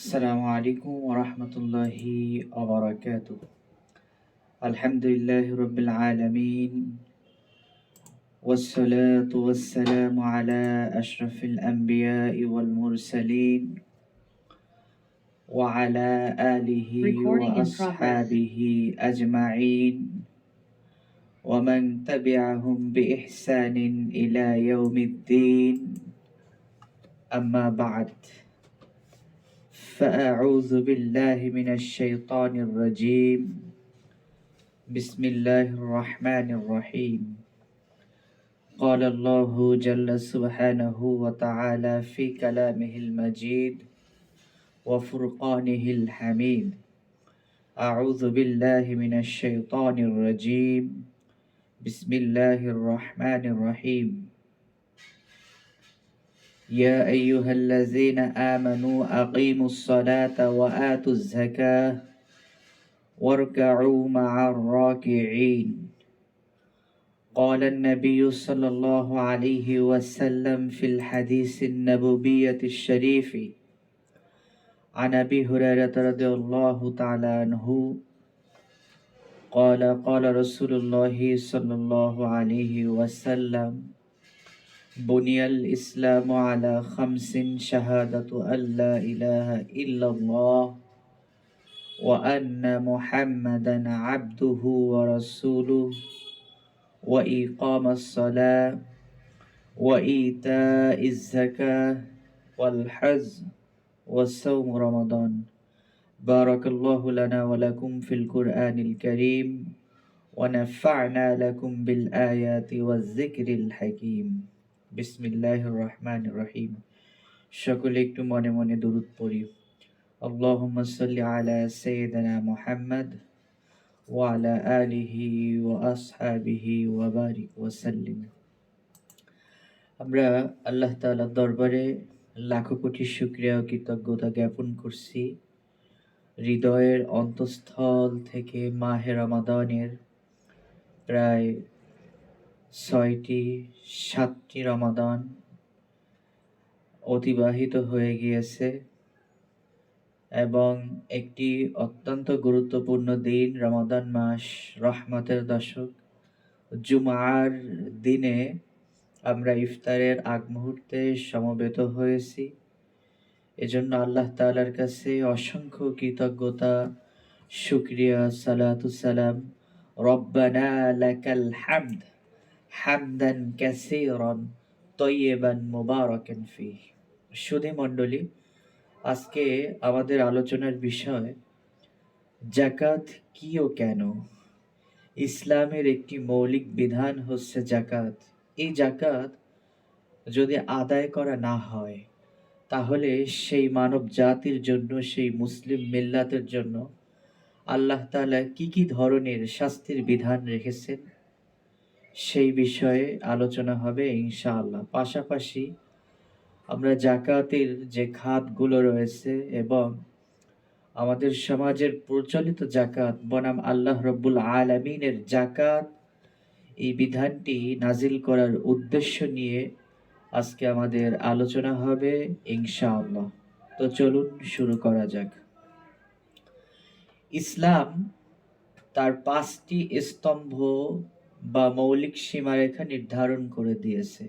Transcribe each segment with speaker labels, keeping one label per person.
Speaker 1: السلام عليكم ورحمة الله وبركاته. الحمد لله رب العالمين، والصلاة والسلام على أشرف الأنبياء والمرسلين وعلى آله وأصحابه أجمعين ومن تبعهم بإحسان إلى يوم الدين. أما بعد، فأعوذ بالله من الشيطان الرجيم. بسم الله الرحمن الرحيم. قال الله جل سبحانه وتعالى في كلامه المجيد وفرقانه الحميد. أعوذ بالله من الشيطان الرجيم. بسم الله الرحمن الرحيم. يا أيها الذين آمنوا أقيموا الصلاة وآتوا الزكاة واركعوا مع الراكعين. قال النبي صلى الله عليه وسلم في الحديث النبوية الشريف عن أبي هريرة رضي الله تعالى عنه قال قال رسول الله صلى الله عليه وسلم: بني الإسلام على خمس: شهادة أن لا إله إلا الله وأن محمدا عبده ورسوله وإقام الصلاة وإيتاء الزكاة والحج وصوم رمضان. بارك الله لنا ولكم في القرآن الكريم ونفعنا لكم بالآيات والذكر الحكيم. بسم الله الرحمن الرحيم. সকলে একটু মনে মনে দরুদ পড়ি। আল্লাহুম্মা সাল্লি আলা সাইয়্যিদিনা মুহাম্মদ ওয়া আলা আলিহি ওয়া আসহাবিহি ওয়া বারিক ওয়া সাল্লিম। আমরা আল্লাহ তাআলার দরবারে লাখো কোটি শুকরিয়া ও কৃতজ্ঞতা জ্ঞাপন করছি। হৃদয়ের অন্তঃস্থল থেকে মাহে রমাদানের প্রায় 7টি রমাদান অতিবাহিত হয়ে গিয়েছে এবং একটি অত্যন্ত গুরুত্বপূর্ণ দিন রমাদান মাস, রহমতের দশক, জুমার দিনে আমরা ইফতারের আগ মুহূর্তে সমবেত হয়েছি। এজন্য আল্লাহ তাআলার কাছে অসংখ্য কৃতজ্ঞতা, শুকরিয়া, সালাতু সালাম। রব্বানা লাকাল হামদ হামদান কাসীরান তাইয়িবান মুবারাকান ফীহি। সুধী মণ্ডলী, আজকে আমাদের আলোচনার বিষয় যাকাত কি ও কেন। ইসলামের একটি মৌলিক বিধান হচ্ছে যাকাত। এই যাকাত যদি আদায় করা না হয় তাহলে সেই মানব জাতির জন্য, সেই মুসলিম মিল্লাতের জন্য আল্লাহ তাআলা কি কি ধরনের শাস্তির বিধান রেখেছেন সেই বিষয়ে আলোচনা হবে ইনশাআল্লাহ। পাশাপাশি আমরা যাকাতের যে খাতগুলো রয়েছে এবং আমাদের সমাজের প্রচলিত যাকাত বনাম আল্লাহ রব্বুল আলামিনের যাকাত, এই বিধানটি নাজিল করার উদ্দেশ্য নিয়ে আজকে আমাদের আলোচনা হবে ইনশাআল্লাহ। তো চলুন শুরু করা যাক। ইসলাম তার 5টি স্তম্ভ বা মৌলিক সীমারেখা নির্ধারণ করে দিয়েছে।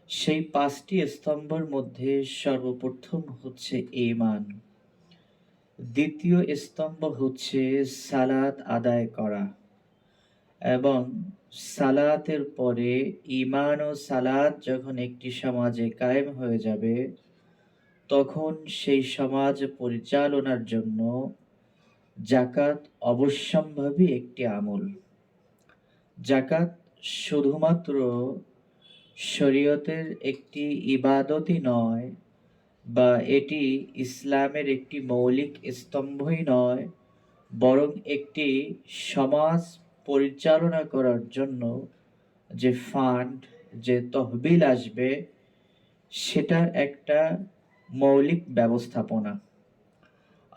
Speaker 1: সেই 5টি স্তম্ভের মধ্যে সর্বপ্রথম হচ্ছে ঈমান, দ্বিতীয় স্তম্ভ হচ্ছে সালাত আদায় করা এবং সালাতের পরে ঈমান ও সালাত যখন একটি সমাজে কায়েম হয়ে যাবে তখন সেই সমাজ পরিচালনার জন্য যাকাত অবশ্যম্ভাবী একটি আমল। যাকাত শুধুমাত্র শরীয়তের একটি ইবাদতই নয় বা এটি ইসলামের একটি মৌলিক স্তম্ভই নয়, বরং একটি সমাজ পরিচালনা করার জন্য যে ফান্ড, যে তহবিল আসবে সেটার একটা মৌলিক ব্যবস্থাপনা।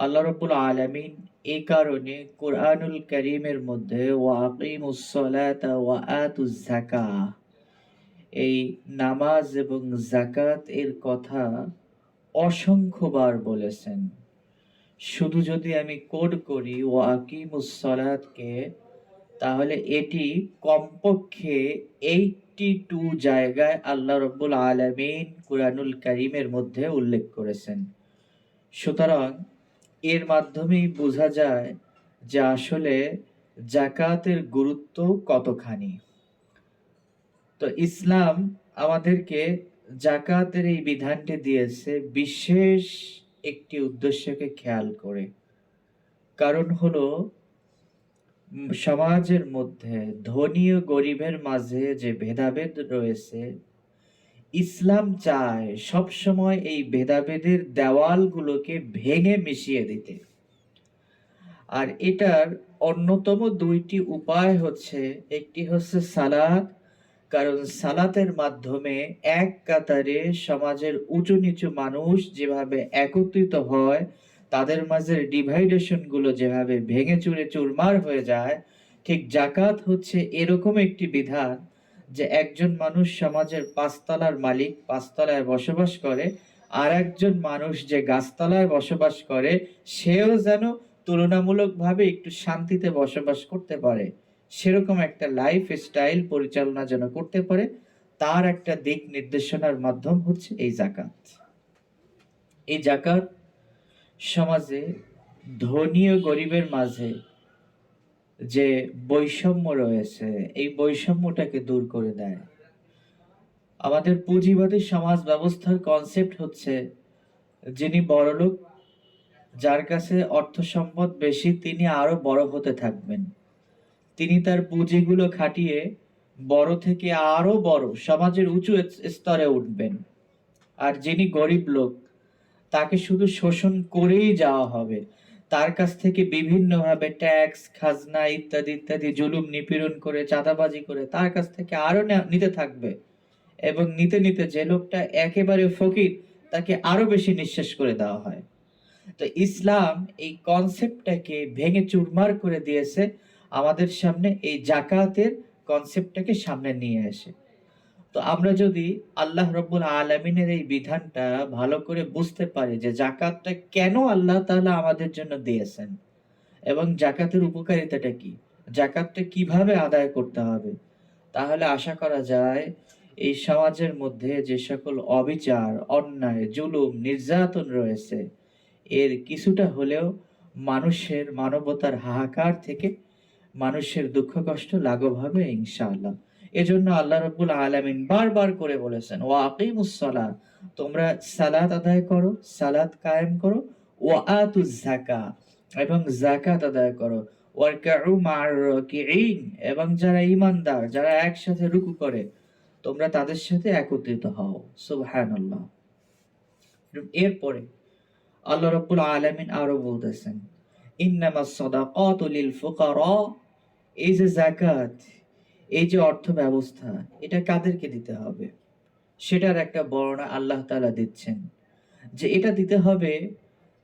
Speaker 1: আল্লাহ রাব্বুল আলামিন এই কারণে কুরআনুল কারীমের মধ্যে ওয়া আকিমুস সালাতা ওয়া আতুজ যাকাহ, এই নামাজ এবং যাকাত এর কথা অসংখ্যবার বলেছেন। শুধু যদি আমি কোড করি ওয়া আকিমুস সালাতকে, তাহলে এটি কমপক্ষে 82 জায়গায় আল্লাহ রব্বুল আলামিন কুরআনুল কারীমের মধ্যে উল্লেখ করেছেন। সুতরাং এর মাধ্যমেই বোঝা যায় যে আসলে জাকাতের গুরুত্ব কতখানি। তো ইসলাম আমাদেরকে জাকাতের এই বিধানটি দিয়েছে বিশেষ একটি উদ্দেশ্যকে খেয়াল করে। কারণ হলো সমাজের মধ্যে ধনী ও গরিবের মাঝে যে ভেদাভেদ রয়েছে, ইসলাম চায় সবসময় এই ভেদাভেদের দেওয়ালগুলোকে ভেঙে মিশিয়ে দিতে। আর এটার অন্যতম ২টি উপায় হচ্ছে, একটি হচ্ছে সালাত, কারণ সালাতের মাধ্যমে এক কাতারে সমাজের উঁচু নিচু মানুষ যেভাবে একত্রিত হয়, তাদের মাঝের ডিভাইডেশন গুলো যেভাবে ভেঙে চুরে চুরমার হয়ে যায়, ঠিক জাকাত হচ্ছে এরকম একটি বিধান যে একজন মানুষ সমাজের পাঁচতলার মালিক, পাঁচতলায় বসবাস করে, আর একজন মানুষ যে গাছতলায় বসবাস করে সেও যেন তুলনামূলকভাবে একটু শান্তিতে বসবাস করতে পারে, সেরকম একটা লাইফ স্টাইল পরিচালনা যেন করতে পারে, তার একটা দিক নির্দেশনার মাধ্যম হচ্ছে এই জাকাত। এই জাকাত সমাজে ধনী ও গরিবের মাঝে যে বৈষম্য রয়েছে, এই বৈষম্যটাকে দূর করে দেয়। আমাদের পুঁজিবাদী সমাজ ব্যবস্থার কনসেপ্ট হচ্ছে, যিনি বড়লোক, যার কাছে অর্থ সম্পদ বেশি, তিনি আরো বড় হতে থাকবেন। তিনি তার পুঁজিগুলো খাটিয়ে বড় থেকে আরো বড় সমাজের উঁচু স্তরে উঠবেন। আর যিনি গরিব লোক, তাকে শুধু শোষণ করেই যাওয়া হবে। তার কাছ থেকে বিভিন্নভাবে ট্যাক্স, খাজনা ইত্যাদি ইত্যাদি জুলুম নিপীড়ন করে, চাঁদাবাজি করে তার কাছ থেকে আরো নিতে থাকবে, এবং নিতে নিতে যে লোকটা একেবারে ফকির, তাকে আরো বেশি নিঃশেষ করে দেওয়া হয়। তো ইসলাম এই কনসেপ্টটাকে ভেঙে চুরমার করে দিয়েছে, আমাদের সামনে এই জাকাতের কনসেপ্টটাকে সামনে নিয়ে আসে। তো আমরা যদি আল্লাহ রব্বুল আলামিনের এই বিধানটা ভালো করে বুঝতে পারি যে জাকাতটা কেন আল্লাহ তাআলা আমাদের জন্য দিয়েছেন, এবং জাকাতের উপকারিতাটা কি, জাকাতটা কিভাবে আদায় করতে হবে, তাহলে আশা করা যায় এই সমাজের মধ্যে যে সকল অবিচার, অন্যায়, জুলুম, নির্যাতন রয়েছে, এর কিছুটা হলেও মানুষের মানবতার হাহাকার থেকে মানুষের দুঃখ কষ্ট লাঘব হবে ইনশাআল্লাহ। এজন্য আল্লাহ রাব্বুল আলামিন বারবার করে বলেছেন, ওয়া আকিমুস সালাত, তোমরা সালাত আদায় করো, সালাত কায়েম করো, ওয়া আতুজ যাকাত, এবং যাকাত আদায় করো, ওয়ারকাউ মা'আর রাকিঈন, এবং যারা ঈমানদার, যারা একসাথে রুকু করে, তোমরা তাদের সাথে একত্রিত হও। সুবহানাল্লাহ। এরপরে আল্লাহ রাব্বুল আলামিন আরো বলতেছেন, ইন্নামাস সাদাকাতু লিল ফুকারা, এই যে যাকাত, এই যে অর্থ ব্যবস্থা, এটা কাদেরকে দিতে হবে সেটার একটা বর্ণনা আল্লাহ তাআলা দিচ্ছেন, যে এটা দিতে হবে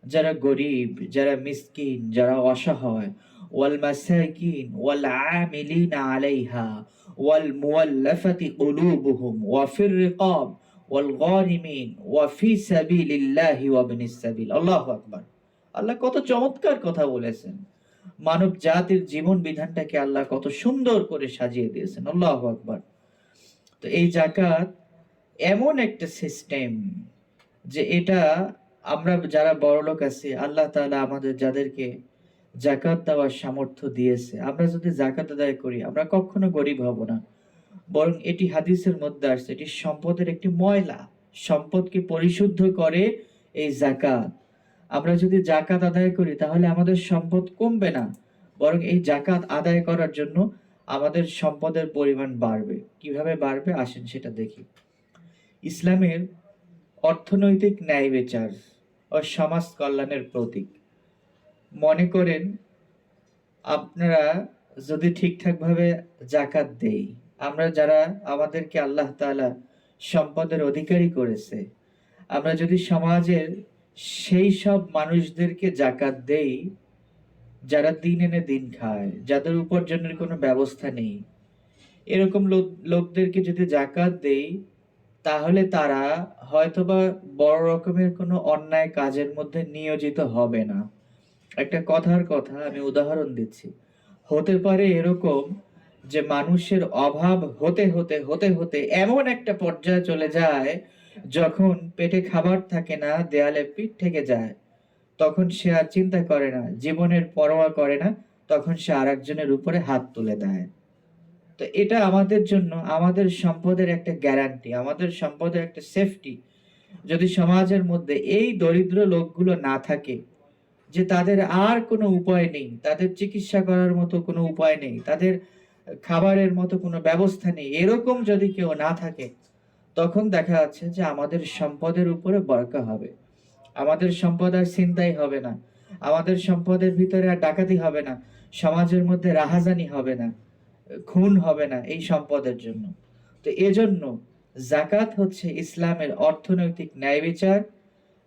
Speaker 1: যারা গরিব, যারা মিসকিন, যারা অসহায়, ওয়াল মাসাকিন ওয়াল আমিলিনা আলাইহা ওয়াল মুওয়াল্লাফাতি কুলুবুহুম ওয়া ফির রিকাব ওয়াল গানিমিন ওয়া ফি সাবিলিল্লাহি ওয়া ইবনিস সাবিল। আল্লাহু আকবার। আল্লাহ কত চমৎকার কথা বলেছেন, মানব জাতির জীবন বিধানটাকে আল্লাহ কত সুন্দর করে সাজিয়ে দিয়েছেন। আল্লাহু আকবার। তো এই জাকাত এমন একটা সিস্টেম যে এটা আমরা যারা বড়লোক আছি, আল্লাহ তাআলা আমাদের যাদেরকে জাকাত দেওয়ার সামর্থ্য দিয়েছে, আমরা যদি জাকাত আদায় করি, আমরা কখনো গরিব হব না। বরং এটি হাদিসের মধ্যে আসছে, এটি সম্পদের একটি ময়লা, সম্পদকে পরিশুদ্ধ করে এই জাকাত। আমরা যদি জাকাত আদায় করি তাহলে আমাদের সম্পদ কমবে না, বরং এই জাকাত আদায় করার জন্য আমাদের সম্পদের পরিমাণ বাড়বে। কিভাবে বাড়বে আসেন সেটা দেখি। ইসলামের অর্থনৈতিক ন্যায় বিচার ও সমাজ কল্যাণের প্রতীক। মনে করেন আপনারা যদি ঠিকঠাকভাবে জাকাত দেই, আমরা যারা আমাদেরকে আল্লাহ তাআলা সম্পদের অধিকারী করেছে, আমরা যদি সমাজের সেই সব মানুষদেরকে জাকাত দেই যারা দিন এনে দিন খায়, যাদের উপার্জনের কোনো ব্যবস্থা নেই, এরকম লোকদেরকে যদি জাকাত দেই, তাহলে তারা হয়তোবা বড় রকমের কোনো অন্যায় কাজের মধ্যে নিয়োজিত হবে না। একটা কথার কথা আমি উদাহরণ দিচ্ছি। হতে পারে এরকম যে মানুষের অভাব হতে হতে হতে হতে এমন একটা পর্যায়ে চলে যায়, যখন পেটে খাবার থাকে না, দেয়ালে পিঠ থেকে যায়, তখন সে আর চিন্তা করে না, জীবনের পরোয়া করে না, তখন সে আরেকজনের উপরে হাত তুলে দেয়। তো এটা আমাদের জন্য আমাদের সম্পদের একটা গ্যারান্টি, আমাদের সম্পদের একটা সেফটি। যদি সমাজের মধ্যে এই দরিদ্র লোকগুলো না থাকে, যে তাদের আর কোনো উপায় নেই, তাদের চিকিৎসা করার মতো কোনো উপায় নেই, তাদের খাবারের মতো কোনো ব্যবস্থা নেই, এরকম যদি কেউ না থাকে, তখন দেখা যাচ্ছে যে আমাদের সম্পদের উপরে বরকা হবে। আমাদের সম্পদ আর ছিনতাই হবে না, আমাদের সম্পদের ভিতরে আর ডাকাতি হবে না, সমাজের মধ্যে রাহাজানি হবে না, খুন হবে না এই সম্পদের জন্য। তো এজন্য জাকাত হচ্ছে ইসলামের অর্থনৈতিক ন্যায় বিচার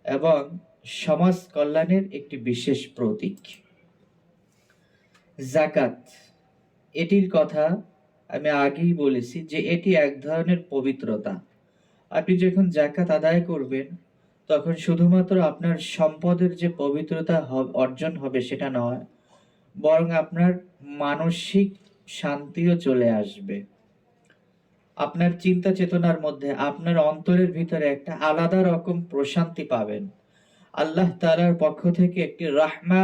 Speaker 1: এবং সমাজ কল্যাণের একটি বিশেষ প্রতীক। জাকাত, এটির কথা আমি আগেই বলেছি যে এটি এক ধরনের পবিত্রতা। আপনি যখন জাকাত আদায় করবেন, তখন শুধুমাত্র আপনার সম্পদের যে পবিত্রতা অর্জন হবে সেটা নয়, বরং আপনার মানসিক শান্তিও চলে আসবে। আপনার চিন্তা চেতনার মধ্যে, আপনার অন্তরের ভিতরে একটা আলাদা রকম প্রশান্তি পাবেন। আল্লাহ তাআলার পক্ষ থেকে একটি রাহমা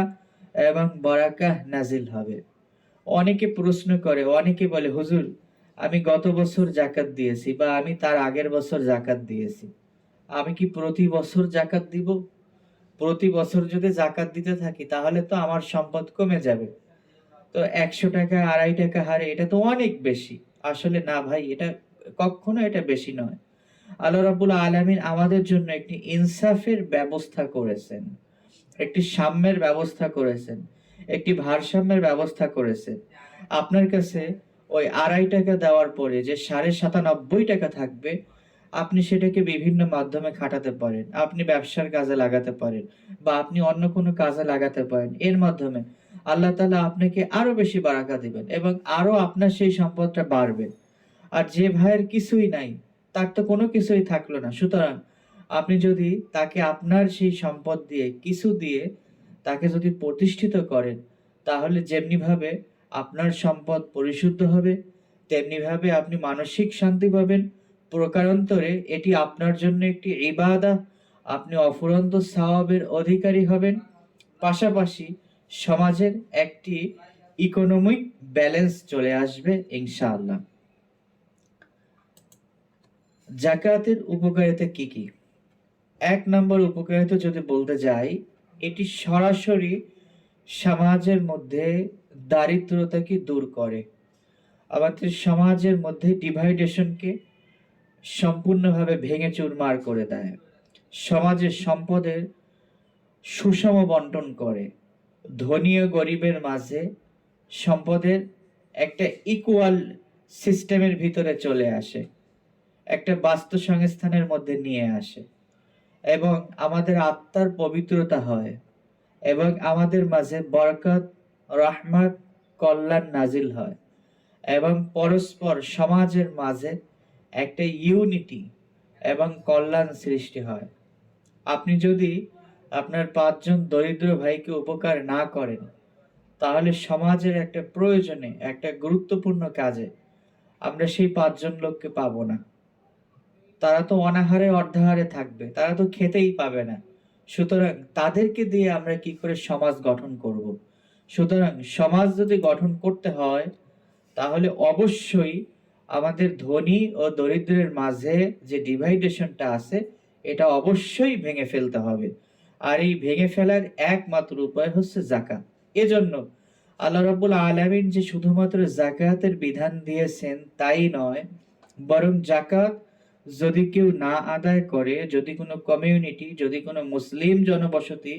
Speaker 1: এবং বারাকাহ নাজিল হবে। অনেকে প্রশ্ন করে, অনেকে বলে, হুজুর আমি গত বছর জাকাত দিয়েছি বা আমি তার আগের বছর জাকাত দিয়েছি, আমি কি প্রতি বছর জাকাত দিব? প্রতি বছর যদি জাকাত দিতে থাকি তাহলে তো আমার সম্পদ কমে যাবে। তো ১০০ টাকা ২৫ টাকা হারে এটা তো অনেক বেশি। আসলে না ভাই, এটা কখনো এটা বেশি নয়। আল্লাহ রাব্বুল আলামিন আমাদের জন্য একটি ইনসাফের ব্যবস্থা করেছেন, একটি সাম্যের ব্যবস্থা করেছেন, একটি ভারসাম্যের ব্যবস্থা করেছেন। আপনার কাছে ওই ২৫ টাকা দেওয়ার পরে যে ৯৭.৫ টাকা থাকবে, আপনি সেটাকে বিভিন্ন মাধ্যমে খাটাতে পারেন। আপনি ব্যবসার কাজে লাগাতে পারেন বা আপনি অন্য কোনো কাজে লাগাতে পারেন। এর মাধ্যমে আল্লাহ তাআলা আপনাকে আরো বেশি বারাকা দিবেন এবং আরো আপনার সেই সম্পদটা বাড়বে। আর যে ভাইয়ের কিছুই নাই, তার তো কোনো কিছুই থাকলো না। সুতরাং আপনি যদি তাকে আপনার সেই সম্পদ দিয়ে, কিছু দিয়ে তাকে যদি প্রতিষ্ঠিত করেন, তাহলে যেমনিভাবে আপনার সম্পদ পরিশুদ্ধ হবে, তেমনিভাবে আপনি মানসিক শান্তি পাবেন। প্রকারান্তরে এটি আপনার জন্য একটি ইবাদত, আপনি অফুরন্ত সওয়াবের অধিকারী হবেন। পাশাপাশি সমাজের একটি ইকোনমিক ব্যালেন্স চলে আসবে ইনশাআল্লাহ। জাকাতের উপকারিতা কি কি? ১ নম্বর উপকারিতা যদি বলতে যাই, এটি সরাসরি সমাজের মধ্যে দারিদ্রতাকে দূর করে। আমাদের সমাজের মধ্যে ডিভাইডেশনকে সম্পূর্ণভাবে ভেঙে চুরমার করে দেয়। সমাজের সম্পদের সুষম বন্টন করে। ধনী ও গরিবের মাঝে সম্পদের একটা ইকুয়াল সিস্টেমের ভিতরে চলে আসে। একটা বাস্তু সংস্থানের মধ্যে নিয়ে আসে এবং আমাদের আত্মার পবিত্রতা হয় এবং আমাদের মাঝে বরকত, রহমত, কল্যাণ নাজিল হয় এবং পরস্পর সমাজের মাঝে একটা ইউনিটি এবং কল্যাণ সৃষ্টি হয়। আপনি যদি আপনার ৫ জন দরিদ্র ভাইকে উপকার না করেন, তাহলে সমাজের একটা প্রয়োজনে, একটা গুরুত্বপূর্ণ কাজে আমরা সেই ৫ জন লোককে পাবো না। তারা তো অনাহারে অর্ধাহারে থাকবে, তারা তো খেতেই পাবে না। সুতরাং তাদেরকে দিয়ে আমরা কি করে সমাজ গঠন করব? সুতরাং সমাজ যদি গঠন করতে হয়, তাহলে অবশ্যই আমাদের ধনী ও দরিদ্রের মাঝে যে ডিভাইডেশনটা আছে, এটা অবশ্যই ভেঙে ফেলতে হবে। আর এই ভেঙে ফেলার একমাত্র উপায় হচ্ছে যাকাত। এজন্য আল্লাহ রাব্বুল আলামিন যে শুধুমাত্র যাকাতের বিধান দিয়েছেন তাই নয়, বরং যাকাত যদি কেউ না আদায় করে, যদি কোনো কমিউনিটি, যদি কোনো মুসলিম জনবসতি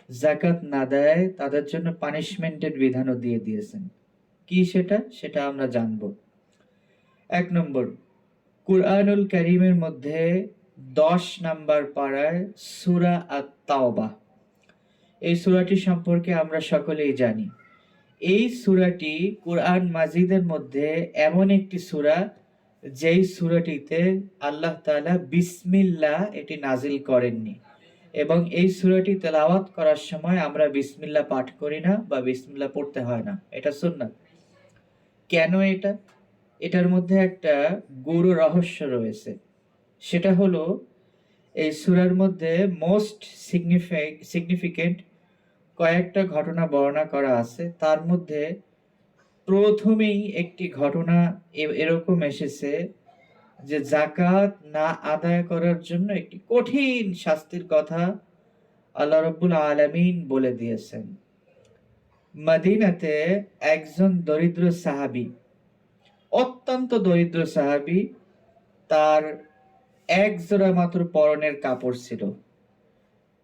Speaker 1: যাকাত না দেয়, তাদের জন্য পানিশমেন্টের বিধানও দিয়ে দিয়েছেন। কি সেটা? সেটা আমরা জানব। ১ নম্বর, কুরআনুল কারীমের মধ্যে ১০ নাম্বার পারায় সূরা আত-তাওবাহ। এই সূরাটি সম্পর্কে আমরা সকলেই জানি। এই সূরাটি কুরআন মাজিদের মধ্যে এমন একটি সূরা যেই সূরাটিতে আল্লাহ তাআলা বিসমিল্লাহ এটি নাজিল করেননি, এবং এই সূরাটি তেলাওয়াত করার সময় আমরা বিসমিল্লাহ পাঠ করি না বা বিসমিল্লাহ পড়তে হয় না। এটা সুন্নাত। কেন এটা? এটার মধ্যে একটা গূঢ় রহস্য রয়েছে। সেটা হলো, এই সূরার মধ্যে মোস্ট সিগনিফিকেন্ট কয়েকটা ঘটনা বর্ণনা করা আছে। তার মধ্যে প্রথমেই একটি ঘটনা এরকম এসেছে যে যাকাত না আদায় করার জন্য একটি কঠিন শাস্তির কথা আল্লাহ রাব্বুল আলামিন বলে দিয়েছেন। মদিনাতে একজন দরিদ্র সাহাবী, অত্যন্ত দরিদ্র সাহাবী, তার এক জোড়া মাত্র পরনের কাপড় ছিল,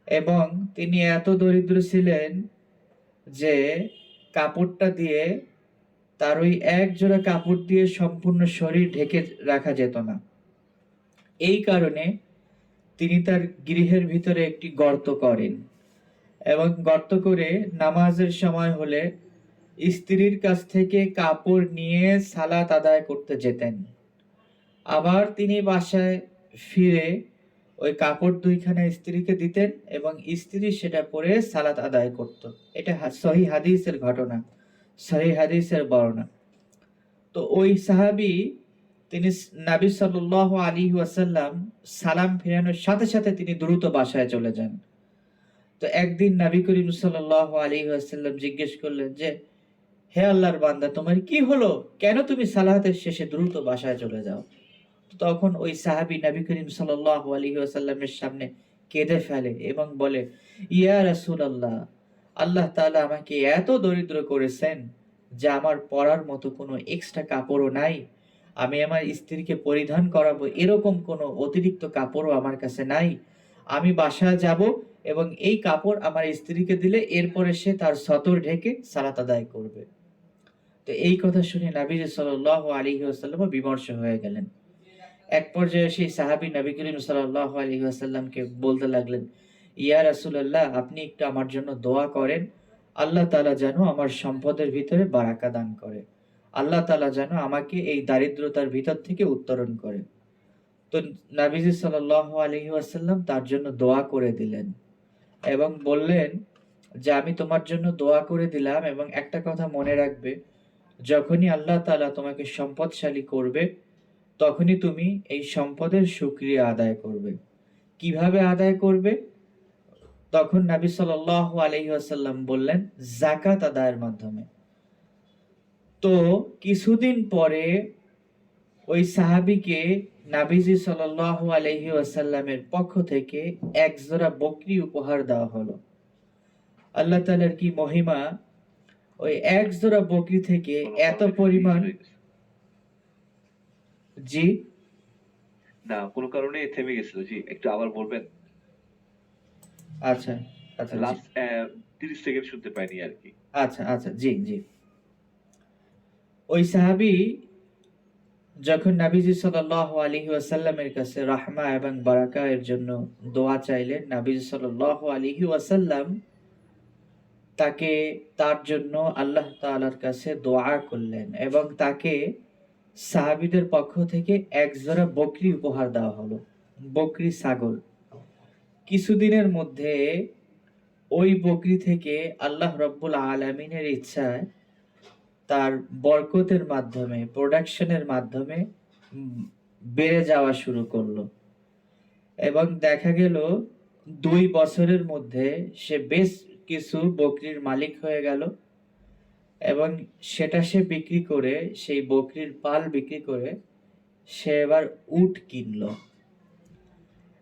Speaker 1: এবং তিনি এত দরিদ্র ছিলেন যে কাপড়টা দিয়ে, তার ওই এক জোড়া কাপড় দিয়ে সম্পূর্ণ শরীর ঢেকে রাখা যেত না। এই কারণে তিনি তার গৃহের ভিতরে একটি গর্ত করেন, এবং গর্ত করে নামাজের সময় হলে স্ত্রীর কাছ থেকে কাপড় নিয়ে সালাত আদায় করতে যেতেন। আবার তিনি বাসায় ফিরে ওই কাপড় দুইখানা স্ত্রীকে দিতেন, এবং স্ত্রী সেটা পরে সালাত আদায় করত। এটা সহিহ হাদিসের ঘটনা, সহিহ হাদিসের বর্ণনা। তো ওই সাহাবী, তিনি নবী সাল্লাল্লাহু আলাইহি ওয়াসাল্লাম সালাম ফিরানোর সাথে সাথে তিনি দ্রুত বাসায় চলে যান। তো একদিন নবী করিম সাল্লাল্লাহু আলাইহি ওয়াসাল্লাম জিজ্ঞেস করলেন যে, হে আল্লাহর বান্দা, তোমার কি হলো? কেন তুমি সালাতের শেষে দ্রুত বাসায় চলে যাও? তখন ওই সাহাবী নবী করিম সাল্লাল্লাহু আলাইহি ওয়াসাল্লামের সামনে কেঁদে ফেলে এবং বলে, ইয়া রাসূলুল্লাহ, আল্লাহ তাআলা আমাকে এত দরিদ্র করেছেন যে আমার পরার মতো কোনো এক্সট্রা কাপড়ও নাই। আমি আমার স্ত্রীকে পরিধান করাবো এরকম কোনো অতিরিক্ত কাপড়ও আমার কাছে নাই। আমি বাসায় যাব এবং এই কাপড় আমার স্ত্রীকে দিলে এরপরে সে তার সতর ঢেকে সালাত আদায় করবে। তো এই কথা শুনে নবী সাল্লাল্লাহু আলাইহি ওয়াসাল্লাম বিমর্ষ হয়ে গেলেন। এক পর্যায়ে সেই সাহাবী নবী করিম সাল্লাল্লাহু আলাইহি ওয়াসাল্লামকে বলতে লাগলেন, ইয়া রাসূলুল্লাহ, আপনি একটু আমার জন্য দোয়া করেন। আল্লাহ তাআলা যেন আমার সম্পদের ভিতরে বারাকা দান করে। আল্লাহ তাআলা যেন আমাকে এই দারিদ্রতার ভিতর থেকে উত্তরণ করে। তো নবীজি সাল্লাল্লাহু আলাইহি ওয়াসাল্লাম তার জন্য দোয়া করে দিলেন এবং বললেন যে, আমি তোমার জন্য দোয়া করে দিলাম, এবং একটা কথা মনে রাখবে, যখনই আল্লাহ তাআলা তোমাকে সম্পদশালী করবে তখনই তুমি এই সম্পদের শুকরিয়া আদায় করবে। কিভাবে আদায় করবে? তখন নবী সাল্লাল্লাহু আলাইহি ওয়াসাল্লাম বললেন, যাকাত আদায়ের মাধ্যমে। তো কিছুদিন পরে ওই সাহাবীকে নবীজি সাল্লাল্লাহু আলাইহি ওয়াসাল্লামের পক্ষ থেকে এক জোড়া বকরি উপহার দেওয়া হলো। আল্লাহ তাআলার কি মহিমা! ওই এক জোড়া বকরি থেকে এত পরিমাণ, জি
Speaker 2: না, কোনো কারণে থেমে গেছিল। জি, একটু আবার বলবেন?
Speaker 1: আচ্ছা, আচ্ছা, জি।
Speaker 2: লাস্ট ৩০ সেকেন্ড শুনতে পাইনি আরকি।
Speaker 1: আচ্ছা, আচ্ছা, জি, জি। ওই সাহাবী যখন নবীজি সাল্লাল্লাহু আলাইহি ওয়াসাল্লামের কাছে রাহমা এবং বারাকা এর জন্য দোয়া চাইলেন, নবীজি সাল্লাল্লাহু আলাইহি ওয়াসাল্লাম তাকে, তার জন্য আল্লাহ তাআলার কাছে দোয়া করলেন, এবং তাকে সাহাবীদের পক্ষ থেকে এক জোড়া বকরি উপহার দেওয়া হলো, বকরি ছাগল। কিছুদিনের মধ্যে ওই বকরি থেকে আল্লাহ রাব্বুল আলামিনের ইচ্ছায় তার বরকতের মাধ্যমে, প্রোডাকশনের মাধ্যমে উম বেড়ে যাওয়া শুরু করলো, এবং দেখা গেল ২ বছরের মধ্যে সে বেশ কিছু বকরির মালিক হয়ে গেল, এবং সেটা সে বিক্রি করে, সেই বকরির পাল বিক্রি করে সে এবার উট কিনলো,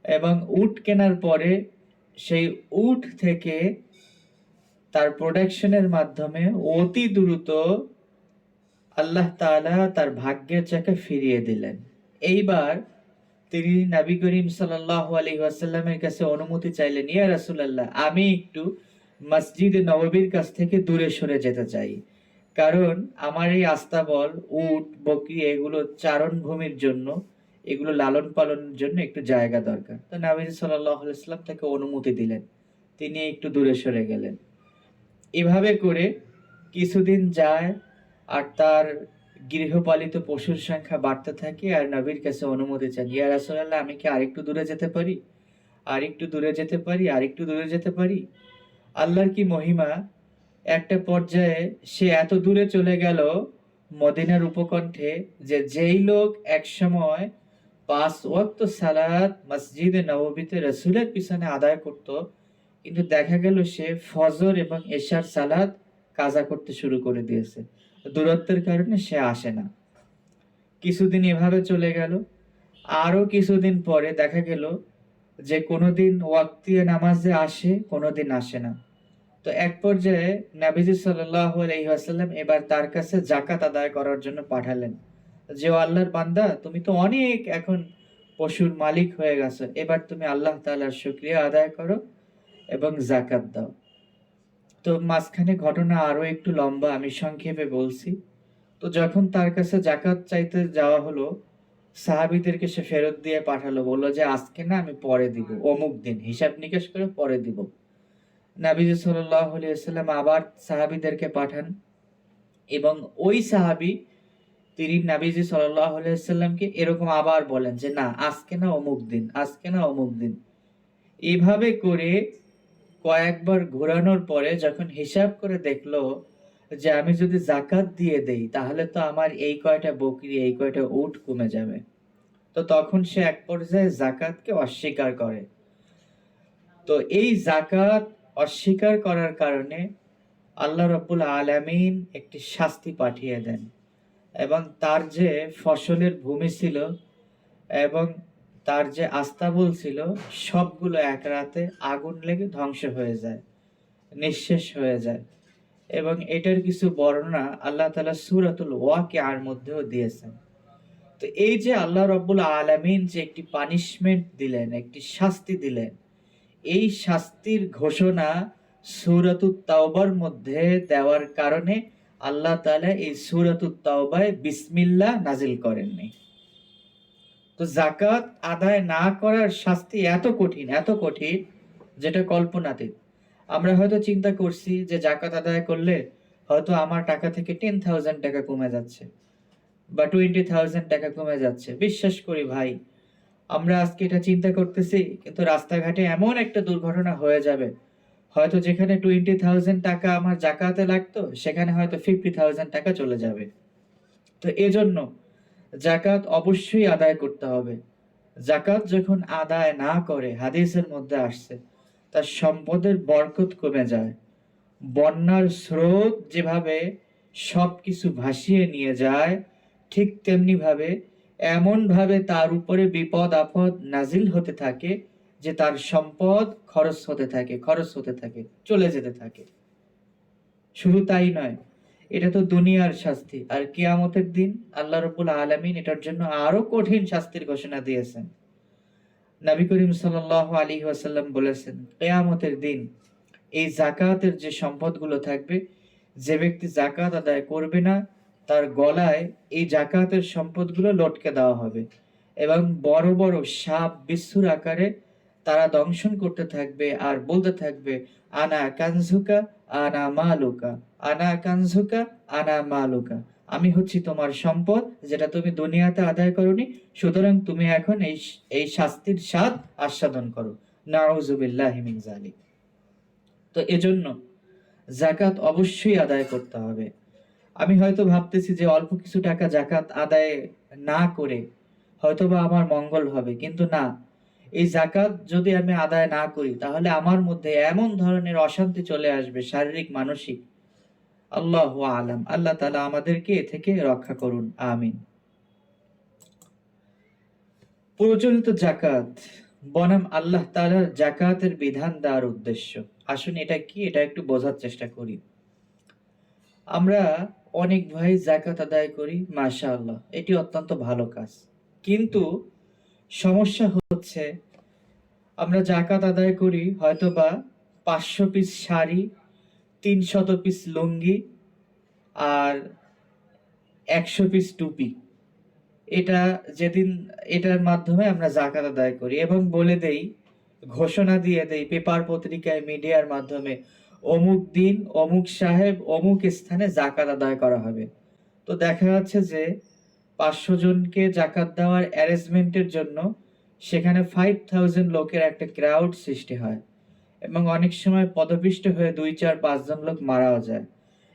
Speaker 1: এবং উট কেনার পরে সেই উট থেকে তার প্রোডাকশনের মাধ্যমে অতি দ্রুত আল্লাহ তাআলা তার ভাগ্যের চাকা ফিরিয়ে দিলেন। এইবার তিনি নবী করিম সাল্লাল্লাহু আলাইহি ওয়াসাল্লামের কাছে অনুমতি চাইলেন, ইয়া রাসূলুল্লাহ, আমি একটু মসজিদে নববীর কাছ থেকে দূরে সরে যেতে চাই। কারণ আমার এই আস্তাবল, উট, বকরি এগুলো চারণ ভূমির জন্য, এগুলো লালন পালনের জন্য একটু জায়গা দরকার। তো নবী সাল্লাল্লাহু আলাইহি ওয়াসাল্লাম তাকে অনুমতি দিলেন। তিনি একটু দূরে সরে গেলেন। এভাবে করে কিছুদিন যায়, আর তার গৃহপালিত পশুর সংখ্যা বাড়তে থাকে আর নবীর কাছে অনুমতি চান, ইয়া রাসূলুল্লাহ আমি কি আরেকটু দূরে যেতে পারি, আরেকটু দূরে যেতে পারি, আরেকটু দূরে যেতে পারি। আল্লাহর কি মহিমা, একটা পর্যায়ে সে এত দূরে চলে গেল মদিনার উপকণ্ঠে, যে যেই লোক একসময় 5 ওয়াক্ত সালাত মসজিদে নববীতে রাসূলের পিছনে আদায় করত, কিন্তু দেখা গেল সে ফজর এবং এশার সালাত কাজা করতে শুরু করে দিয়েছে। দূরত্বের কারণে সে আসে না। কিছুদিন এভাবে চলে গেল। আরো কিছুদিন পরে দেখা গেল যে কোনোদিন ওয়াক্তিয়া নামাজে আসে, কোনোদিন আসে না। তো এক পর্যায়ে নবীজি সাল্লাল্লাহু আলাইহি ওয়াসাল্লাম এবার তার কাছে যাকাত আদায় করার জন্য পাঠালেন, যে ও আল্লাহর বান্দা, তুমি তো অনেক এখন পশুর মালিক হয়ে গেছো, এবার তুমি আল্লাহ তাআলার শুকরিয়া আদায় করো এবং যাকাত দাও। তো মাঝখানে ঘটনা আরো একটু লম্বা, আমি সংক্ষেপে বলছি। তো যখন তার কাছে যাকাত চাইতে যাওয়া হলো, সাহাবীদেরকে সে ফেরত দিয়ে পাঠালো, বললো যে আজকে না, আমি পরে দিব, অমুক দিন হিসাব নিকাশ করে পরে দিব। নবীজি সাল্লাল্লাহু আলাইহি ওয়াসাল্লাম আবার সাহাবীদেরকে পাঠান, এবং ওই সাহাবী তিনি নবীজি সাল্লাল্লাহু আলাইহি ওয়াসাল্লামকে এরকম আবার বলেন যে না, আজকে না অমুক দিন, আজকে না অমুক দিন। এভাবে করে কয়েকবার ঘোরানোর পরে যখন হিসাব করে দেখলো যে আমি যদি যাকাত দিয়ে দেই তাহলে তো আমার এই কয়টা বকরি, এই কয়টা উট কমে যাবে, তো তখন সে এক পর্যায়ে যাকাতকে অস্বীকার করে। তো এই যাকাত অস্বীকার করার কারণে আল্লাহ রাব্বুল আলামিন একটি শাস্তি পাঠিয়ে দেন, এবং তার যে ফসলের ভূমি ছিল এবং তার যে আস্তাবল ছিল, সবগুলো এক রাতে আগুন লেগে ধ্বংস হয়ে যায়, নিঃশেষ হয়ে যায়। এবং এটার কিছু বর্ণনা আল্লাহ তাআলা সূরাতুল ওয়াকিআর মধ্যেও দিয়েছেন। তো এই যে আল্লাহ রাব্বুল আলামিন যে একটি পানিশমেন্ট দিলেন, একটি শাস্তি দিলেন, এই শাস্তির ঘোষণা সূরাতুত তাওবার মধ্যে দেওয়ার কারণে আল্লাহ তাআলা এই সূরাতুত তাওবায় বিসমিল্লাহ নাজিল করেননি। তো যাকাত আদায় না করার শাস্তি এত কঠিন, এত কঠিন, যেটা কল্পনাতীত। আমরা হয়তো চিন্তা করছি যে জাকাত আদায় করলে হয়তো আমার টাকা থেকে 10,000 টাকা কমে যাচ্ছে বা 20,000 টাকা কমে যাচ্ছে। বিশ্বাস করি ভাই, আমরা আজকে এটা চিন্তা করতেছি, কিন্তু রাস্তাঘাটে এমন একটা দুর্ঘটনা হয়ে যাবে, হয়তো যেখানে 20,000 টাকা আমার জাকাতে লাগতো সেখানে হয়তো 50,000 টাকা চলে যাবে। তো এজন্য জাকাত অবশ্যই আদায় করতে হবে। জাকাত যখন আদায় না করে, হাদিসের মধ্যে আসছে, তার সম্পদের বরকত কমে যায়। বন্যার স্রোত যেভাবে সবকিছু ভাসিয়ে নিয়ে যায়, ঠিক তেমনি ভাবে এমন ভাবে তার উপরে বিপদ আপদ নাজিল হতে থাকে যে তার সম্পদ খরচ হতে থাকে, খরচ হতে থাকে, চলে যেতে থাকে। শুধু তাই নয়, এটা তো দুনিয়ার শাস্তি, আর কিয়ামতের দিন আল্লাহ রাব্বুল আলামিন এটার জন্য আরো কঠিন শাস্তির ঘোষণা দিয়েছেন। নবী করিম সাল্লাল্লাহু আলাইহি ওয়াসাল্লাম বলেছেন, কিয়ামতের দিন এই যাকাতের যে সম্পদগুলো থাকবে, যে ব্যক্তি যাকাত আদায় করবে না, তার গলায় এই যাকাতের সম্পদগুলো লটকে দেওয়া হবে, এবং বড় বড় সাপ বিচ্ছুর আকারে তারা দংশন করতে থাকবে আর বলতে থাকবে, আনা কানজুকা আনা মালুকা, আনা কানজুকা আনা মালুকা, আমি হচ্ছি তোমার সম্পদ যেটা তুমি দুনিয়াতে আদায় করনি, সুতরাং তুমি এখন এই শাস্তির স্বাদ আস্বাদন করো। নাউযুবিল্লাহি মিন যালিক। তো এজন্য যাকাত অবশ্যই আদায় করতে হবে। আমি হয়তো ভাবতেছি যে অল্প কিছু টাকা যাকাত আদায় না করে হয়তোবা আমার মঙ্গল হবে, কিন্তু না, এই যাকাত যদি আমি আদায় না করি তাহলে আমার মধ্যে এমন ধরনের অশান্তি চলে আসবে, শারীরিক মানসিক। আল্লাহু আলাম। আল্লাহ তাআলা আমাদেরকে এ থেকে রক্ষা করুন, আমিন। প্রচলিত যাকাত বনাম আল্লাহ তাআলার যাকাতের বিধান দেওয়ার উদ্দেশ্য। আসুন এটা কি, এটা একটু বোঝার চেষ্টা করি। আমরা অনেক ভাই যাকাত আদায় করি, মাশাআল্লাহ, এটি অত্যন্ত ভালো কাজ। কিন্তু সমস্যা হচ্ছে, আমরা যাকাত আদায় করি হয়তোবা 500 পিস শাড়ি, 300 পিস লুঙ্গি আর 100 পিস টুপি। এটা যেদিন এটার মাধ্যমে আমরা যাকাত আদায় করি এবং বলে দেই, ঘোষণা দিয়ে দেই পেপার পত্রিকায়, মিডিয়ার মাধ্যমে, অমুক দিন অমুক সাহেব অমুক স্থানে যাকাত আদায় করা হবে। তো দেখা যাচ্ছে যে 500 জনকে জাকাত দেওয়ার অ্যারেঞ্জমেন্টের জন্য সেখানে 5000 লোকের একটা ক্রাউড সৃষ্টি হয় এবং অনেক সময় পদপিষ্ট হয়ে 2 4 5 জন লোক মারাও যায়।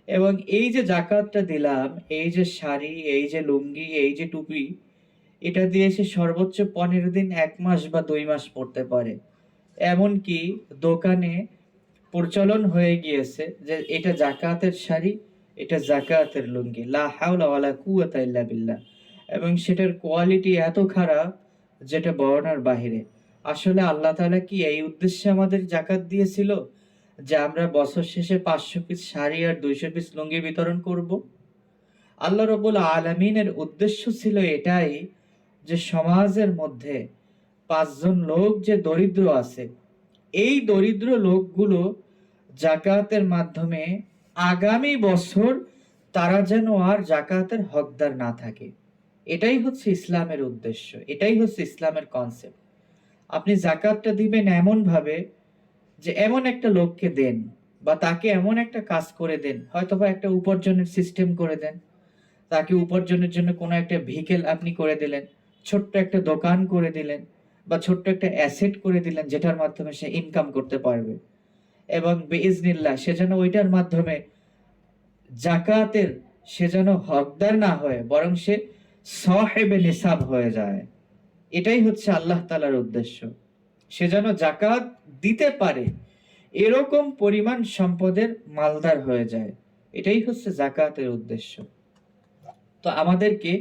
Speaker 1: এবং এই যে জাকাতটা দিলাম, এই যে শাড়ি, এই যে লুঙ্গি, এই যে টুপি, এটা দিয়ে সে সর্বোচ্চ 15 দিন, 1 মাস বা 2 মাস পড়তে পারে। এমনকি দোকানে প্রচলন হয়ে গিয়েছে যে এটা জাকাতের শাড়ি, এটা জাকাতের লুঙ্গি, লা হাওলা ওয়ালা কুওয়াতা ইল্লা বিল্লাহ। এবং সেটার কোয়ালিটি এত খারাপ যেটা বর্ণনার বাহিরে। আসলে আল্লাহ তাআলা কি এই উদ্দেশ্যে আমাদের জাকাত দিয়েছিল যে আমরা বছর শেষে 500 পিস শাড়ি আর 200 পিস লুঙ্গি বিতরণ করব? আল্লাহ রাব্বুল আলামিনের উদ্দেশ্য ছিল এটাই যে সমাজের মধ্যে 5 জন লোক যে দরিদ্র আছে, এই দরিদ্র লোকগুলো জাকাতের মাধ্যমে আগামী বছর তারা যেন আর জাকাতের হকদার না থাকে। এটাই হচ্ছে ইসলামের উদ্দেশ্য, এটাই হচ্ছে ইসলামের কনসেপ্ট। আপনি জাকাতটা দিবেন এমন ভাবে যে এমন একটা লোককে দেন বা তাকে এমন একটা কাজ করে দেন, হয়তোবা একটা উপার্জনের সিস্টেম করে দেন, তাকে উপার্জনের জন্য কোনো একটা ভেহিকেল আপনি করে দিলেন, ছোট্ট একটা দোকান করে দিলেন বা ছোট্ট একটা অ্যাসেট করে দিলেন যেটার মাধ্যমে সে ইনকাম করতে পারবে। এবং বিইজনিল্লাহ সে যেন ওইটার মাধ্যমে জাকাতের সে যেন হকদার না হয়ে বরং সে সাহেবে নিসাব হয়ে যায়। এটাই হচ্ছে আল্লাহ তাআলার উদ্দেশ্য। সে যেন জাকাত দিতে পারে, এরকম পরিমাণ সম্পদের মালদার হয়ে যায়। এটাই হচ্ছে জাকাতের উদ্দেশ্য। তো আমাদেরকে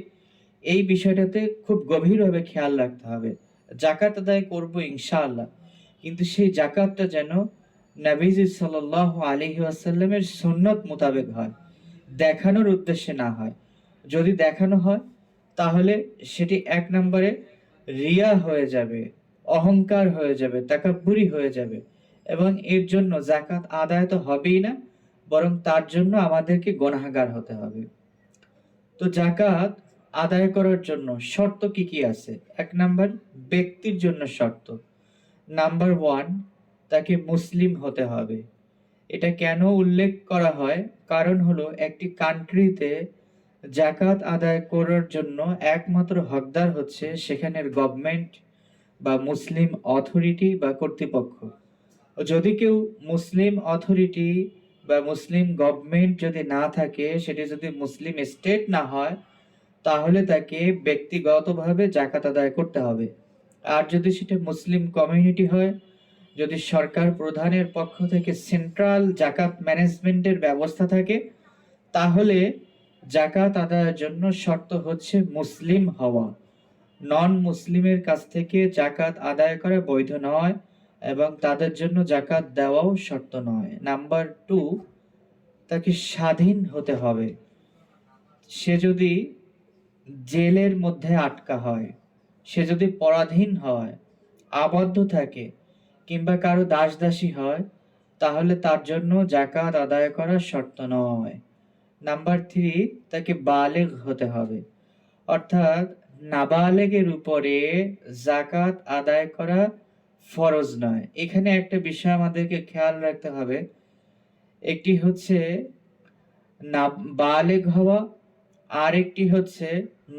Speaker 1: এই বিষয়টাতে খুব গভীরভাবে খেয়াল রাখতে হবে। জাকাত আদায় করব ইনশাআল্লাহ, কিন্তু সেই জাকাতটা যেন নবীজি সাল্লাল্লাহু আলাইহি ওয়াসাল্লামের সুন্নত মোতাবেক হয়, দেখানোর উদ্দেশ্যে না হয়। যদি দেখানো হয় তাহলে সেটি 1 নম্বরে রিয়া হয়ে যাবে, অহংকার হয়ে যাবে, তাকাব্বুরি হয়ে যাবে এবং এর জন্য জাকাত আদায় তো হবেই না, বরং তার জন্য আমাদেরকে গুনাহগার হতে হবে। তো জাকাত আদায় করার জন্য শর্ত কি কি আছে? 1 নাম্বার, ব্যক্তির জন্য শর্ত। নাম্বার 1, তাকে মুসলিম হতে হবে। এটা কেন উল্লেখ করা হয়? কারণ হলো একটি কান্ট্রিতে জাকাত আদায় করার জন্য একমাত্র হকদার হচ্ছে সেখানের গভর্নমেন্ট বা মুসলিম অথরিটি বা কর্তৃপক্ষ। যদি কেউ মুসলিম অথরিটি বা মুসলিম গভর্নমেন্ট যদি না থাকে, সেটি যদি মুসলিম স্টেট না হয়, তাহলে তাকে ব্যক্তিগতভাবে জাকাত আদায় করতে হবে। আর যদি সেটা মুসলিম কমিউনিটি হয়, যদি সরকার প্রধানের পক্ষ থেকে সেন্ট্রাল জাকাত ম্যানেজমেন্টের ব্যবস্থা থাকে, তাহলে জাকাত আদায়ের জন্য শর্ত হচ্ছে মুসলিম হওয়া। নন মুসলিমের কাছ থেকে জাকাত আদায় করা বৈধ নয় এবং তাদের জন্য জাকাত দেওয়াও শর্ত নয়। নাম্বার 2, তাকে স্বাধীন হতে হবে। সে যদি জেলের মধ্যে আটকা হয়, সে যদি পরাধীন হয়, আবদ্ধ থাকে কিংবা কারো দাসদাসী হয়, তাহলে তার জন্য জাকাত আদায় করা শর্ত নয়। নাম্বার 3, তাকে বালেগ হতে হবে, অর্থাৎ নাবালেগের উপরে জাকাত আদায় করা ফরজ নয়। এখানে একটা বিষয় আমাদেরকে খেয়াল রাখতে হবে, একটি হচ্ছে বালেগ হওয়া, আর একটি হচ্ছে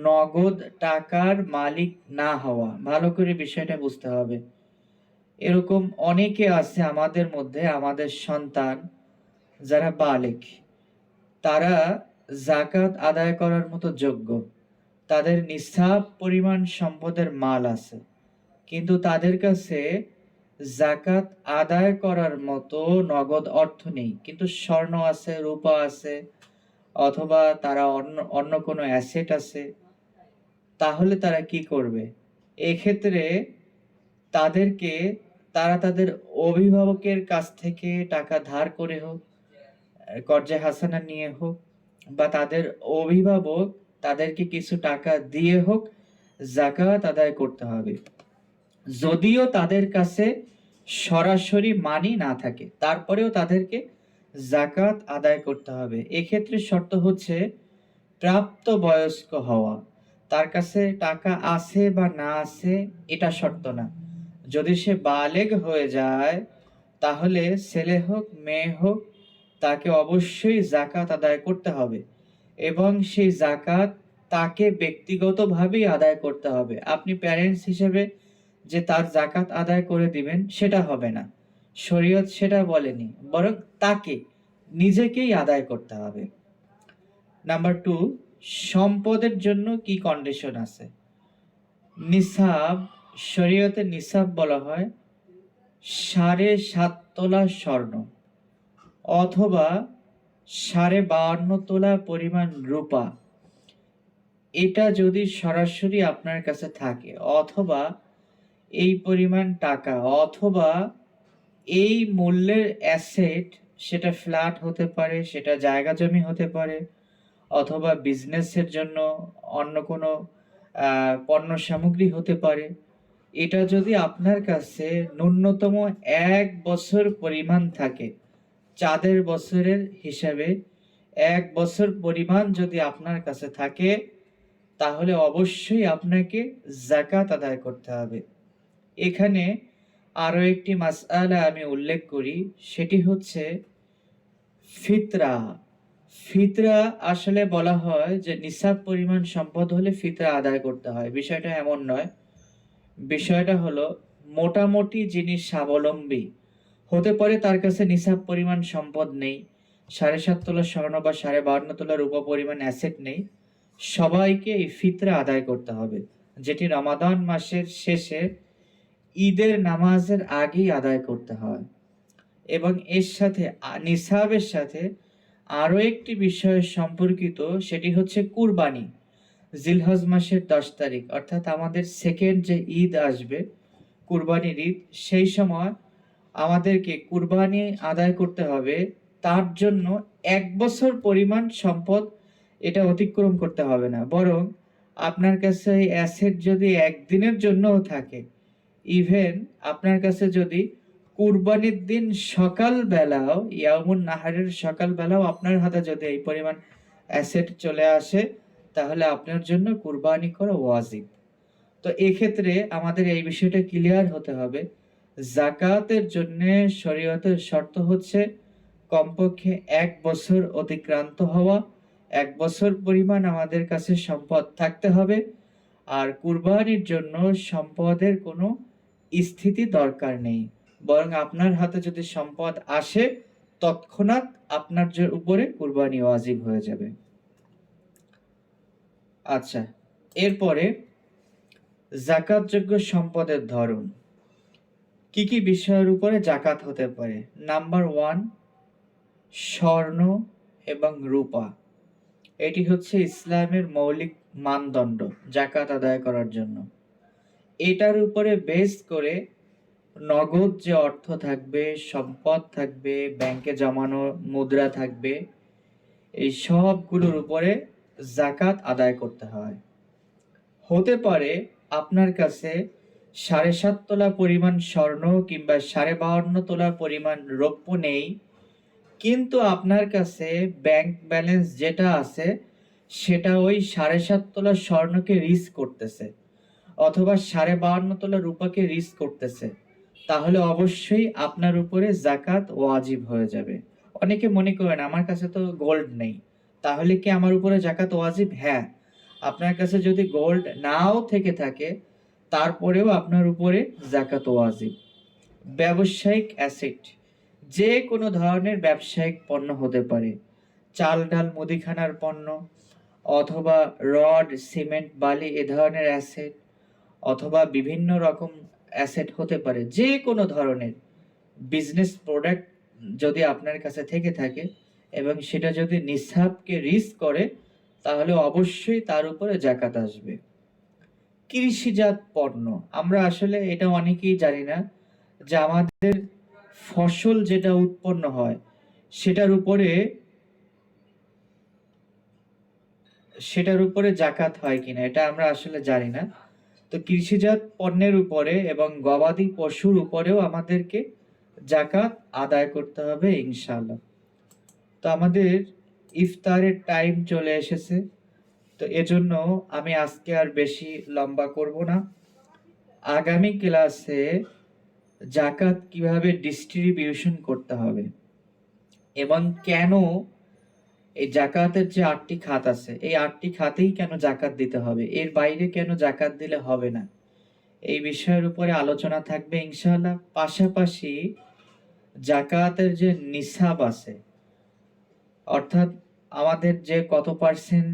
Speaker 1: নগদ টাকার মালিক না হওয়া। ভালো করে বিষয়টা বুঝতে হবে। এরকম অনেকে আছে আমাদের মধ্যে, আমাদের সন্তান যারা বালেগ, তারা জাকাত আদায় করার মতো যোগ্য, তাদের নিসাব পরিমাণ সম্পদের মাল আছে, কিন্তু তাদের কাছে জাকাত আদায় করার মতো নগদ অর্থ নেই, কিন্তু স্বর্ণ আছে, রূপা আছে, অথবা তারা অন্য অন্য কোনো অ্যাসেট আছে। তাহলে তারা কি করবে? এক্ষেত্রে তাদেরকে তারা তাদের অভিভাবকের কাছ থেকে টাকা ধার করে হোক, কর্জে হাসানা নিয়ে হোক, বা তাদের অভিভাবক তাদেরকে কিছু টাকা দিয়ে হোক, জাকাত আদায় করতে হবে। যদিও তাদের কাছে সরাসরি মানি না থাকে, তারপরেও তাদেরকে জাকাত আদায় করতে হবে। এক্ষেত্রে শর্ত হচ্ছে প্রাপ্তবয়স্ক হওয়া। তার কাছে টাকা আছে বা না আছে এটা শর্ত না। যদি সে বালেগ হয়ে যায়, তাহলে ছেলে হোক মেয়ে হোক, তাকে অবশ্যই জাকাত আদায় করতে হবে। এবং সেই জাকাত তাকে ব্যক্তিগতভাবেই আদায় করতে হবে। আপনি প্যারেন্টস হিসেবে যে তার জাকাত আদায় করে দিবেন সেটা হবে না, শরীয়ত সেটা বলেনি, বরং তাকে নিজেকেই আদায় করতে হবে। নাম্বার টু, সম্পদের জন্য কি কন্ডিশন আছে? নিসাব, শরীয়তে নিসাব বলা হয় 7.5 তোলা স্বর্ণ অথবা 52.5 তোলা পরিমাণ রূপা। এটা যদি সরাসরি আপনার কাছে থাকে, অথবা এই পরিমাণ টাকা, অথবা এই মূল্যের অ্যাসেট, সেটা ফ্ল্যাট হতে পারে, সেটা জায়গা জমি হতে পারে, অথবা বিজনেসের জন্য অন্য কোনো পণ্য সামগ্রী হতে পারে। এটা যদি আপনার কাছে ন্যূনতম 1 বছর পরিমাণ থাকে, চাঁদের বছরের হিসাবে 1 বছর পরিমাণ যদি আপনার কাছে থাকে, তাহলে অবশ্যই আপনাকে যাকাত আদায় করতে হবে। এখানে আরো একটি মাসআলা আমি উল্লেখ করি, সেটি হচ্ছে ফিতরা। ফিতরা আসলে বলা হয় যে নিসাব পরিমাণ সম্পদ হলে ফিতরা আদায় করতে হয়। বিষয়টা এমন নয়। বিষয়টা হলো, মোটামুটি যিনি স্বাবলম্বী হতে পারে, তার কাছে নিসাব পরিমাণ সম্পদ নেই, 7.5 তোলা স্বর্ণ বা 52.5 তোলা রূপা পরিমাণ অ্যাসেট নেই, সবাইকে এই ফিতরা আদায় করতে হবে, যেটি রমাদান মাসের শেষে ঈদের নামাজের আগেই আদায় করতে হয়। এবং এর সাথে নিসাবের সাথে আরো একটি বিষয় সম্পর্কিত, সেটি হচ্ছে কুরবানি। জিলহজ মাসের 10 তারিখ, অর্থাৎ আমাদের সেকেন্ড যে ঈদ আসবে, কুরবানির ঈদ, সেই সময় আমাদেরকে কুরবানি আদায় করতে হবে। তার জন্য 1 বছর পরিমাণ সম্পদ এটা অতিক্রম করতে হবে না, বরং আপনার কাছে এই অ্যাসেট যদি একদিনের জন্যও থাকে, ইভেন আপনার কাছে যদি কুরবানির দিন সকাল বেলাও, ইয়ামুন নাহারের সকাল বেলাও আপনার হাতে যদি এই পরিমাণ অ্যাসেট চলে আসে, তাহলে আপনার জন্য কুরবানি করা ওয়াজিব। তো এক্ষেত্রে আমাদের এই বিষয়টা ক্লিয়ার হতে হবে, জাকাতের জন্য শরীয়তের শর্ত হচ্ছে কমপক্ষে 1 বছর অতিক্রান্ত হওয়া, 1 বছর পরিমাণ আমাদের কাছে সম্পদ থাকতে হবে। আর কুরবানির জন্য সম্পদের কোনো স্থিতি দরকার নেই, বরং আপনার হাতে যদি সম্পদ আসে, তৎক্ষণাৎ আপনার উপরে কুরবানি ওয়াজিব হয়ে যাবে। আচ্ছা, এরপরে জাকাতযোগ্য সম্পদের ধরন। কি কি বিষয়ের উপরে জাকাত হতে পারে? নাম্বার 1, স্বর্ণ এবং রূপা। এটি হচ্ছে ইসলামের মৌলিক মানদণ্ড জাকাত আদায় করার জন্য। এটার উপরে বেস করে নগদ যে অর্থ থাকবে, সম্পদ থাকবে, ব্যাংকে জমানো মুদ্রা থাকবে, এই সবগুলোর উপরে জাকাত আদায় করতে হয়। হতে পারে আপনার কাছে 7.5 তোলা পরিমাণ স্বর্ণ কিংবা 52.5 তোলা পরিমাণ রৌপ্য নেই, কিন্তু আপনার কাছে ব্যাংক ব্যালেন্স যেটা আছে সেটা ওই 7.5 তোলা স্বর্ণকে রিস্ক করতেছে, অথবা 52.5 তোলা রূপাকে রিস্ক করতেছে, তাহলে অবশ্যই আপনার উপরে জাকাত ওয়াজিব হয়ে যাবে। অনেকে মনে করেন আমার কাছে তো গোল্ড নেই, তাহলে কি আমার উপরে জাকাত ওয়াজিব? হ্যাঁ, আপনার কাছে যদি গোল্ড নাও থেকে থাকে, তারপরেও আপনার উপরে জাকাত ওয়াজিব। ব্যবসায়িক অ্যাসেট, যে কোনো ধরনের ব্যবসায়িক পণ্য হতে পারে, চাল ডাল মুদিখানার পণ্য, অথবা রড সিমেন্ট বালি এ ধরনের অ্যাসেট, অথবা বিভিন্ন রকম অ্যাসেট হতে পারে, যে কোনো ধরনের বিজনেস প্রোডাক্ট যদি আপনার কাছে থেকে থাকে এবং সেটা যদি নিসাবকে রিস্ক করে, তাহলে অবশ্যই তার উপরে জাকাত আসবে। কৃষিজাত পণ্য, আমরা আসলে এটা অনেকেই জানি না যে আমাদের ফসল যেটা উৎপন্ন হয় সেটার উপরে জাকাত হয় কিনা, এটা আমরা আসলে জানি না। তো কৃষিজাত পণ্যের উপরে এবং গবাদি পশুর উপরেও আমাদেরকে জাকাত আদায় করতে হবে ইনশাআল্লাহ। তো আমাদের ইফতারের টাইম চলে এসেছে, তো এজন্য আমি আজকে আর বেশি লম্বা করব না। আগামী ক্লাসে জাকাত কিভাবে ডিস্ট্রিবিউশন করতে হবে এবং কেন এই জাকাতের যে ৮ টি খাত আছে, এই ৮ টি খাতেই কেন জাকাত দিতে হবে? এর বাইরে কেন জাকাত দিলে হবে না? এই বিষয়ের উপরে আলোচনা থাকবে ইনশাআল্লাহ। পাশাপাশি জাকাতের যে নিসাব আছে, অর্থাৎ আমাদের যে কত পার্সেন্ট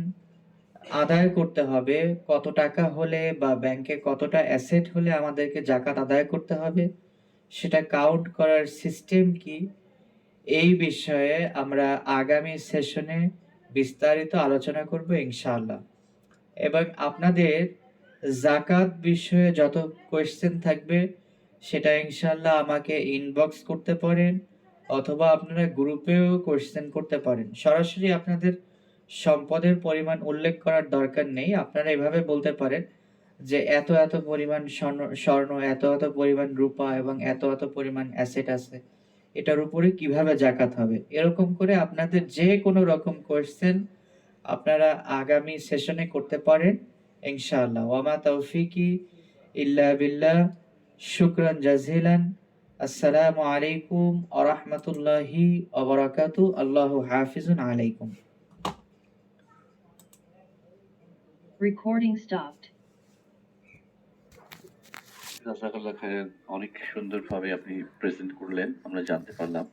Speaker 1: আদায় করতে হবে, কত টাকা হলে বা ব্যাংকে কতটা অ্যাসেট হলে আমাদেরকে জাকাত আদায় করতে হবে, সেটা কাউন্ট করার সিস্টেম কি? এই বিষয়ে আমরা আগামী সেশনে বিস্তারিত আলোচনা করব ইনশাআল্লাহ। এবং আপনাদের জাকাত বিষয়ে যত কোয়েশ্চেন থাকবে সেটা ইনশাআল্লাহ আমাকে ইনবক্স করতে পারেন, অথবা আপনারা গ্রুপেও কোয়েশ্চেন করতে পারেন। সরাসরি আপনাদের সম্পদের পরিমাণ উল্লেখ করার দরকার নেই। আপনারা এভাবে বলতে পারেন যে এত, এত পরিমাণ স্বর্ণ, এত, এত পরিমাণ রূপা এবং এত, এত পরিমাণ অ্যাসেট আছে। এটার উপরে কিভাবে জাকাত হবে? এরকম করে আপনাদের যেকোনো রকম কোয়েশ্চেন আপনারা আগামী সেশনে করতে পারেন ইনশাআল্লাহ। ওয়া মা তাওফিকি ইল্লা বিল্লাহ। শুকরান জাজিলান। আসসালামু আলাইকুম ওয়া রাহমাতুল্লাহি ওয়া বারাকাতুহু। আল্লাহু হাফিজুন আলাইকুম।
Speaker 3: Recording stopped.
Speaker 2: জাযাকাল্লাহ খাইরান। অনেক সুন্দরভাবে আপনি প্রেজেন্ট করলেন। আমরা জানতে পারলাম।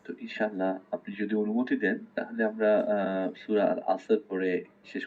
Speaker 2: তো ইনশাআল্লাহ আপনি যদি অনুমতি দেন তাহলে আমরা সূরা আল আসর পড়ে শেষ